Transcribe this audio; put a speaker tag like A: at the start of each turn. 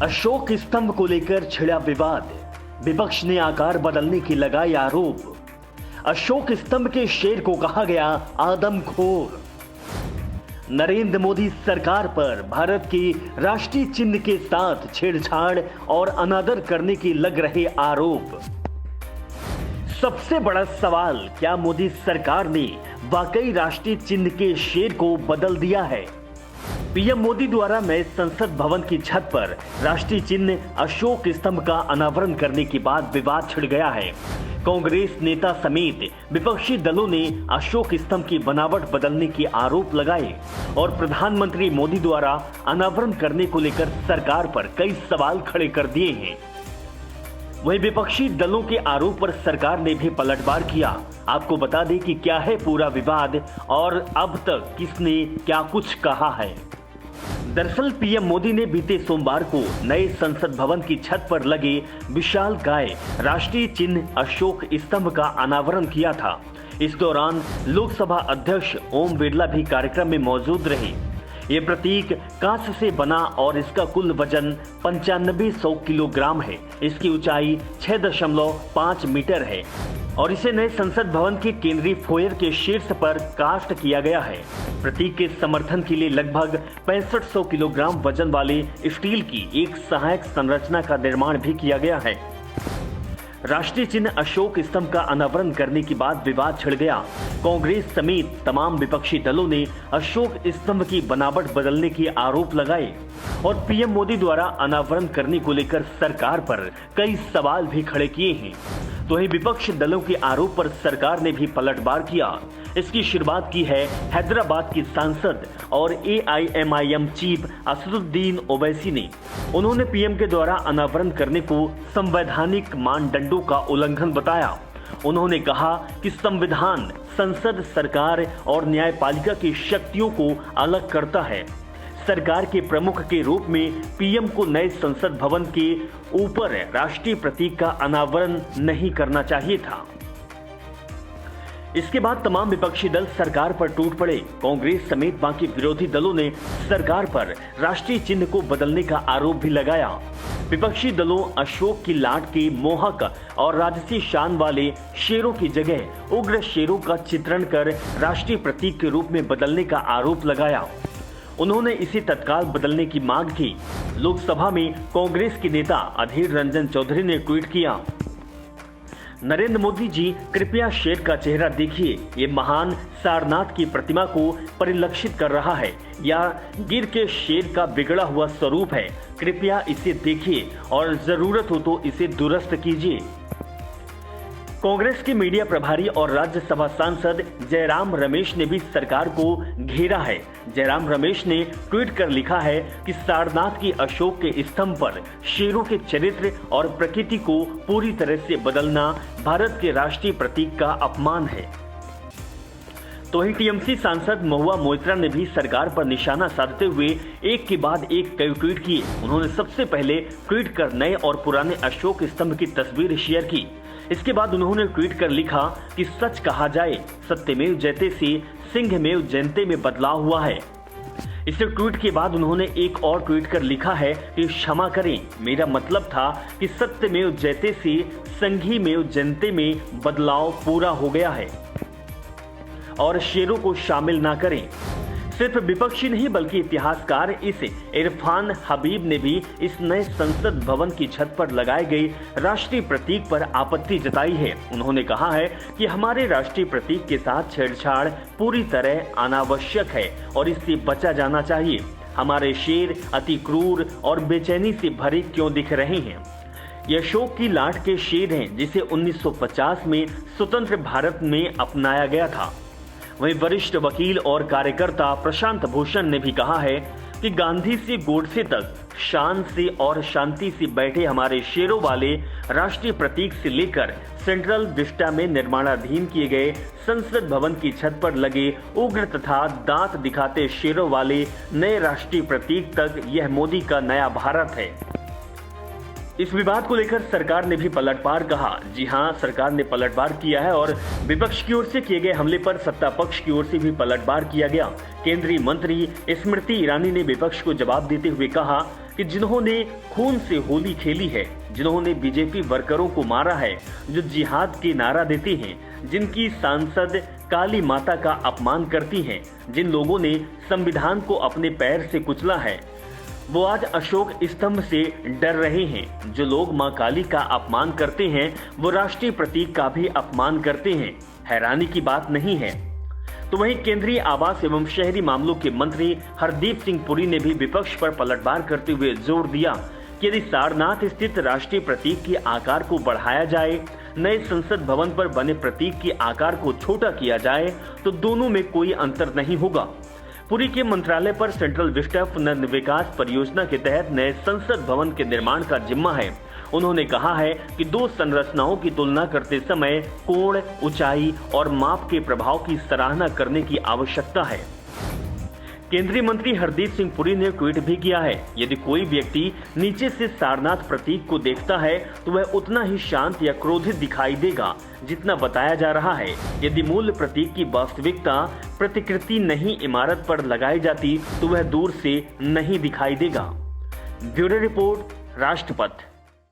A: अशोक स्तंभ को लेकर छिड़ा विवाद, विपक्ष ने आकार बदलने की लगाई आरोप। अशोक स्तंभ के शेर को कहा गया आदमखोर। नरेंद्र मोदी सरकार पर भारत की राष्ट्रीय चिन्ह के साथ छेड़छाड़ और अनादर करने की लग रहे आरोप। सबसे बड़ा सवाल, क्या मोदी सरकार ने वाकई राष्ट्रीय चिन्ह के शेर को बदल दिया है? पीएम मोदी द्वारा नए संसद भवन की छत पर राष्ट्रीय चिन्ह अशोक स्तंभ का अनावरण करने के बाद विवाद छिड़ गया है। कांग्रेस नेता समेत विपक्षी दलों ने अशोक स्तंभ की बनावट बदलने के आरोप लगाए और प्रधानमंत्री मोदी द्वारा अनावरण करने को लेकर सरकार पर कई सवाल खड़े कर दिए हैं। वहीं विपक्षी दलों के आरोप पर सरकार ने भी पलटवार किया। आपको बता दें कि क्या है पूरा विवाद और अब तक किसने क्या कुछ कहा है। दरअसल पीएम मोदी ने बीते सोमवार को नए संसद भवन की छत पर लगे विशालकाय राष्ट्रीय चिन्ह अशोक स्तंभ का अनावरण किया था। इस दौरान लोकसभा अध्यक्ष ओम बिरला भी कार्यक्रम में मौजूद रहे। ये प्रतीक कांच से बना और इसका कुल वजन 9500 किलोग्राम है। इसकी ऊंचाई 6.5 मीटर है और इसे नए संसद भवन के केंद्रीय फोयर के शीर्ष पर कास्ट किया गया है। प्रतीक के समर्थन के लिए लगभग 6500 किलोग्राम वजन वाले स्टील की एक सहायक संरचना का निर्माण भी किया गया है। राष्ट्रीय चिन्ह अशोक स्तंभ का अनावरण करने के बाद विवाद छिड़ गया। कांग्रेस समेत तमाम विपक्षी दलों ने अशोक स्तंभ की बनावट बदलने के आरोप लगाए और पीएम मोदी द्वारा अनावरण करने को लेकर सरकार पर कई सवाल भी खड़े किए हैं। तो ही विपक्ष दलों के आरोप पर सरकार ने भी पलटवार किया। इसकी शुरुआत की है हैदराबाद की सांसद और एआईएमआईएम चीफ असदुद्दीन ओवैसी ने। उन्होंने पीएम के द्वारा अनावरण करने को संवैधानिक मानदंडों का उल्लंघन बताया। उन्होंने कहा कि संविधान संसद, सरकार और न्यायपालिका की शक्तियों को अलग करता है। सरकार के प्रमुख के रूप में पीएम को नए संसद भवन के ऊपर राष्ट्रीय प्रतीक का अनावरण नहीं करना चाहिए था। इसके बाद तमाम विपक्षी दल सरकार पर टूट पड़े। कांग्रेस समेत बाकी विरोधी दलों ने सरकार पर राष्ट्रीय चिन्ह को बदलने का आरोप भी लगाया। विपक्षी दलों अशोक की लाट के मोहक और राजसी शान वाले शेरों की जगह उग्र शेरों का चित्रण कर राष्ट्रीय प्रतीक के रूप में बदलने का आरोप लगाया। उन्होंने इसे तत्काल बदलने की मांग की। लोकसभा में कांग्रेस के नेता अधीर रंजन चौधरी ने ट्वीट किया, नरेंद्र मोदी जी, कृपया शेर का चेहरा देखिए। ये महान सारनाथ की प्रतिमा को परिलक्षित कर रहा है या गिर के शेर का बिगड़ा हुआ स्वरूप है। कृपया इसे देखिए और जरूरत हो तो इसे दुरुस्त कीजिए। कांग्रेस के मीडिया प्रभारी और राज्यसभा सांसद जयराम रमेश ने भी सरकार को घेरा है। जयराम रमेश ने ट्वीट कर लिखा है कि सारनाथ की अशोक के स्तंभ पर शेरों के चरित्र और प्रकृति को पूरी तरह से बदलना भारत के राष्ट्रीय प्रतीक का अपमान है। तो ही टीएमसी सांसद महुआ मोइत्रा ने भी सरकार पर निशाना साधते हुए एक के बाद एक कई ट्वीट किए। उन्होंने सबसे पहले ट्वीट कर नए और पुराने अशोक स्तंभ की तस्वीर शेयर की। इसके बाद उन्होंने ट्वीट कर लिखा कि सच कहा जाए, सत्यमेव जयते से सिंहमेव जयते में बदलाव हुआ है। इसे ट्वीट के बाद उन्होंने एक और ट्वीट कर लिखा है कि क्षमा करें, मेरा मतलब था कि सत्यमेव जयते से संघीमेव जयते में बदलाव पूरा हो गया है और शेरों को शामिल ना करें। सिर्फ विपक्षी नहीं बल्कि इतिहासकार इस इरफान हबीब ने भी इस नए संसद भवन की छत पर लगाए गए राष्ट्रीय प्रतीक पर आपत्ति जताई है। उन्होंने कहा है कि हमारे राष्ट्रीय प्रतीक के साथ छेड़छाड़ पूरी तरह अनावश्यक है और इससे बचा जाना चाहिए। हमारे शेर अति क्रूर और बेचैनी से भरे क्यों दिख रहे हैं? ये अशोक की लाट के शेर हैं जिसे 1950 में स्वतंत्र भारत में अपनाया गया था। वहीं वरिष्ठ वकील और कार्यकर्ता प्रशांत भूषण ने भी कहा है कि गांधी से गोडसे तक शान से और शांति से बैठे हमारे शेरों वाले राष्ट्रीय प्रतीक से लेकर सेंट्रल विस्टा में निर्माणाधीन किए गए संसद भवन की छत पर लगे उग्र तथा दांत दिखाते शेरों वाले नए राष्ट्रीय प्रतीक तक यह मोदी का नया भारत है। इस विवाद को लेकर सरकार ने भी पलटवार कहा। जी हां, सरकार ने पलटवार किया है और विपक्ष की ओर से किए गए हमले पर सत्ता पक्ष की ओर से भी पलटवार किया गया। केंद्रीय मंत्री स्मृति ईरानी ने विपक्ष को जवाब देते हुए कहा कि जिन्होंने खून से होली खेली है, जिन्होंने बीजेपी वर्करों को मारा है, जो जिहाद के नारा देते हैं, जिनकी सांसद काली माता का अपमान करती हैं, जिन लोगों ने संविधान को अपने पैर से कुचला है, वो आज अशोक स्तंभ से डर रहे हैं। जो लोग मां काली का अपमान करते हैं वो राष्ट्रीय प्रतीक का भी अपमान करते हैं। हैरानी की बात नहीं है। तो वहीं केंद्रीय आवास एवं शहरी मामलों के मंत्री हरदीप सिंह पुरी ने भी विपक्ष पर पलटवार करते हुए जोर दिया कि यदि सारनाथ स्थित राष्ट्रीय प्रतीक के आकार को बढ़ाया जाए, नए संसद भवन पर बने प्रतीक के आकार को छोटा किया जाए तो दोनों में कोई अंतर नहीं होगा। पुरी के मंत्रालय पर सेंट्रल विस्टा पुनर्विकास परियोजना के तहत नए संसद भवन के निर्माण का जिम्मा है। उन्होंने कहा है कि दो संरचनाओं की तुलना करते समय कोण, ऊंचाई और माप के प्रभाव की सराहना करने की आवश्यकता है। केंद्रीय मंत्री हरदीप सिंह पुरी ने ट्वीट भी किया है, यदि कोई व्यक्ति नीचे से सारनाथ प्रतीक को देखता है तो वह उतना ही शांत या क्रोधित दिखाई देगा जितना बताया जा रहा है। यदि मूल प्रतीक की वास्तविकता प्रतिकृति नहीं इमारत पर लगाई जाती तो वह दूर से नहीं दिखाई देगा। Bureau report, राष्ट्रपथ।